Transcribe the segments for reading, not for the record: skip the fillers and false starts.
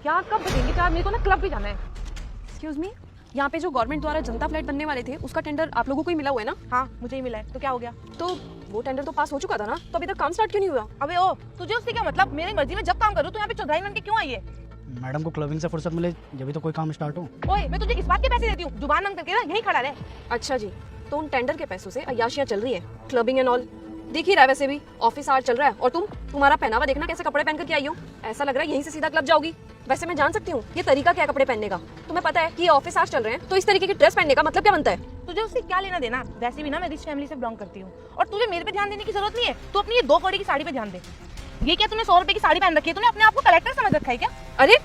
क्या कब बजेंगे चार? मेरे को ना क्लब भी जाना है। एक्सक्यूज मी, यहाँ पे जो गवर्नमेंट द्वारा जनता फ्लैट बनने वाले थे उसका टेंडर आप लोगों को ही मिला हुआ है ना? हाँ मुझे ही मिला है, तो क्या हो गया? तो वो टेंडर तो पास हो चुका था ना, तो अभी तक काम स्टार्ट क्यों नहीं हुआ? अबे ओ, तुझे उससे क्या मतलब? मेरी मर्जी में जब काम करूँ तो यहाँ पे चौधरी बन के क्यों आई है? मैडम को क्लबिंग से फुर्सत मिले जब भी तो कोई काम स्टार्ट हो। ओए मैं तुझे किस बात के पैसे देती हूँ? जुबान बंद करके ना यहीं खड़ा रहे। अच्छा जी, तो उन टेंडर के पैसों से अय्याशियाँ चल रही है, क्लबिंग एंड ऑल। दिख ही रहा है, वैसे भी ऑफिस आवर चल रहा है। और तुम्हारा पहनावा देखना, कैसे कपड़े पहन कर आई हो। ऐसा लग रहा है यहीं से सीधा क्लब जाओगी। वैसे मैं जान सकती हूँ ये तरीका क्या है कपड़े पहनने का? तुम्हें पता है कि ये ऑफिस आवर्स चल रहे हैं, तो इस तरीके की ड्रेस पहनने का मतलब क्या बनता है? तुझे उससे क्या लेना देना? वैसे भी ना मैं रिच फैमिली से बिलोंग करती हूँ और तुझे मेरे पे ध्यान देने की जरूरत नहीं है। तू अपनी ये 2 कौड़ी की साड़ी पे ध्यान दे। ये क्या तूने 100 रुपए की साड़ी पहन रखी है? तूने अपने आप को कलेक्टर समझ रखा है क्या? अरे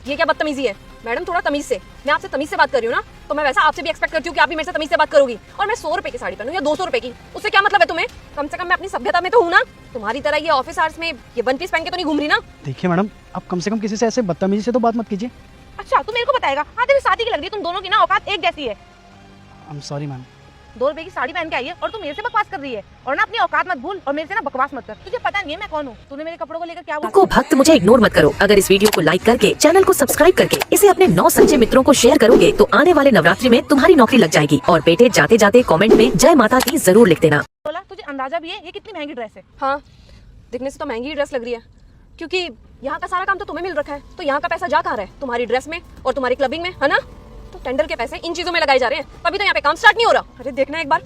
ये क्या बदतमीजी है? मैडम थोड़ा तमीज से, मैं आपसे तमीज से बात कर रही हूँ ना, तो मैं वैसा आपसे भी एक्सपेक्ट करती हूँ कि आप भी मेरे से तमीज से बात करोगी। और मैं 100 रुपए की साड़ी पहनूं या 200 रुपए की, उससे क्या मतलब है तुम्हें? कम से कम मैं अपनी सभ्यता में तो हूँ ना। तुम्हारी तरह ये ऑफिस आवर्स में ये वन पीस पहन के तो नहीं घूम रही ना। देखिए मैडम, आप कम से कम किसी से ऐसे बदतमीजी से तो बात मत कीजिए। अच्छा तू मेरे को बताएगा? हाँ तेरी शादी की लग रही है, तुम दोनों की ना औकात एक जैसी है। I am sorry ma'am. 2 रुपए की साड़ी पहन के आई है और तू मेरे से बकवास कर रही है। और ना अपनी औकात मत भूल और मेरे से ना बकवास मत कर। तुझे पता नहीं है मैं कौन हूँ? तूने मेरे कपड़ों को लेकर क्या बोला? को भक्त मुझे इग्नोर मत करो। अगर इस वीडियो को लाइक करके चैनल को सब्सक्राइब करके इसे अपने 9 सच्चे मित्रों को शेयर करोगे तो आने वाले नवरात्रि में तुम्हारी नौकरी लग जाएगी। और बेटे जाते जाते कमेंट में जय माता की जरूर लिख देना। बोला तुझे अंदाजा भी है ये कितनी महंगी ड्रेस है? हाँ, दिखने से तो महंगी ड्रेस लग रही है, क्योंकि यहाँ का सारा काम तो तुम्हें मिल रखा है। तो यहाँ का पैसा जा कहाँ रहा है? तुम्हारी ड्रेस में और तुम्हारी क्लबिंग में, है ना? तो टेंडर के पैसे इन चीजों में लगाए जा रहे हैं, तभी तो यहाँ पे काम स्टार्ट नहीं हो रहा। अरे देखना एक बार,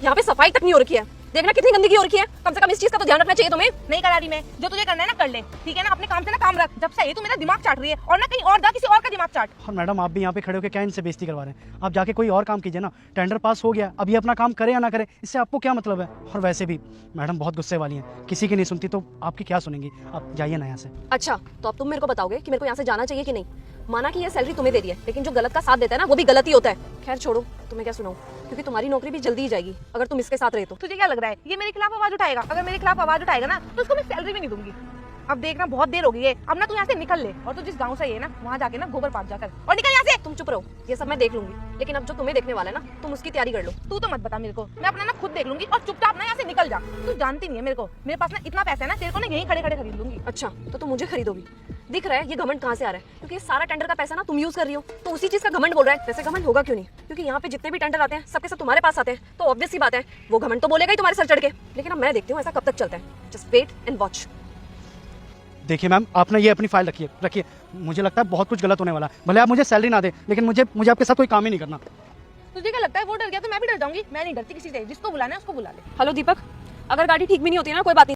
यहाँ पे सफाई तक नहीं हो रखी है। देखना कितनी गंदगी हो रखी है। कम से कम इस चीज का तो ध्यान रखना चाहिए तुम्हें। नहीं करा रही मैं, जो तुझे करना है ना कर ले, ठीक है ना? अपने काम से ना काम रख। जब से ये तू मेरा दिमाग चाट रही है और ना कहीं और जा किसी और का दिमाग चाट। और मैडम आप भी यहाँ पे खड़े होकर क्या इनसे बेइज्जती करवा रहे हैं? आप जाके कोई और काम कीजिए ना। टेंडर पास हो गया, अब ये अपना काम करे या ना करे, इससे आपको क्या मतलब है? और वैसे भी मैडम बहुत गुस्से वाली हैं, किसी की नहीं सुनती तो आपकी क्या सुनेंगी? आप जाइए ना यहाँ से। अच्छा, तो अब तुम मेरे को बताओगे कि मेरे को यहाँ से जाना चाहिए कि नहीं? माना कि ये सैलरी तुम्हें दे रही है, लेकिन जो गलत का साथ देता है ना वो भी गलत ही होता है। खैर छोड़ो, तुम्हें क्या सुनाऊं, क्योंकि तुम्हारी नौकरी भी जल्दी ही जाएगी अगर तुम इसके साथ रहे तो। तुझे क्या लग रहा है ये मेरे खिलाफ आवाज उठाएगा? अगर मेरे खिलाफ आवाज उठाएगा ना तो उसको मैं सैलरी भी नहीं दूंगी। अब देखना बहुत देर हो गई है, अब ना तू यहाँ से निकल ले। और तू जिस गांव से है ना वहाँ जाके ना गोबर पाप जाकर और निकल यहाँ से। तुम चुप रहो, ये सब मैं देख लूंगी, लेकिन अब जो तुम्हें देखने वाला है ना, तुम उसकी तैयारी कर लो। तू तो मत बता मेरे को, मैं अपना ना खुद देख लूंगी। और चुपचाप ना यहाँ से निकल जा। तू जानती नहीं है मेरे को, मेरे पास ना इतना पैसा है ना, तेरे को ना यहीं खड़े खड़े खरीद लूंगी। अच्छा, तो तुम मुझे खरीदोगी? दिख रहा है ये घमंड कहाँ से आ रहा है, क्योंकि ये सारा टेंडर का पैसा ना तुम यूज कर रही हो, तो उसी चीज का घमंड बोल रहा है। वैसे घमंड होगा क्यों नहीं, क्योंकि यहाँ पे जितने भी टेंडर आते हैं सबके सब तुम्हारे पास आते हैं, तो ऑब्वियस सी बात है वो घमंड तो बोलेगा ही तुम्हारे सर चढ़ के। लेकिन अब मैं देखती हूँ ऐसा कब तक चलता है। Just wait and watch. देखिए मैम, आप ना ये अपनी फाइल रखिए। मुझे लगता है बहुत कुछ गलत होने वाला है। भले आप मुझे सैलरी ना दे, लेकिन मुझे आपके साथ कोई काम ही नहीं करना। तुझे क्या लगता है वो डर गया तो मैं भी डर जाऊंगी? मैं नहीं डरती किसी से, जिसको बुलाना है उसको बुला ले। हेलो दीपक, अगर गाड़ी ठीक भी नहीं होती ना कोई बात नहीं।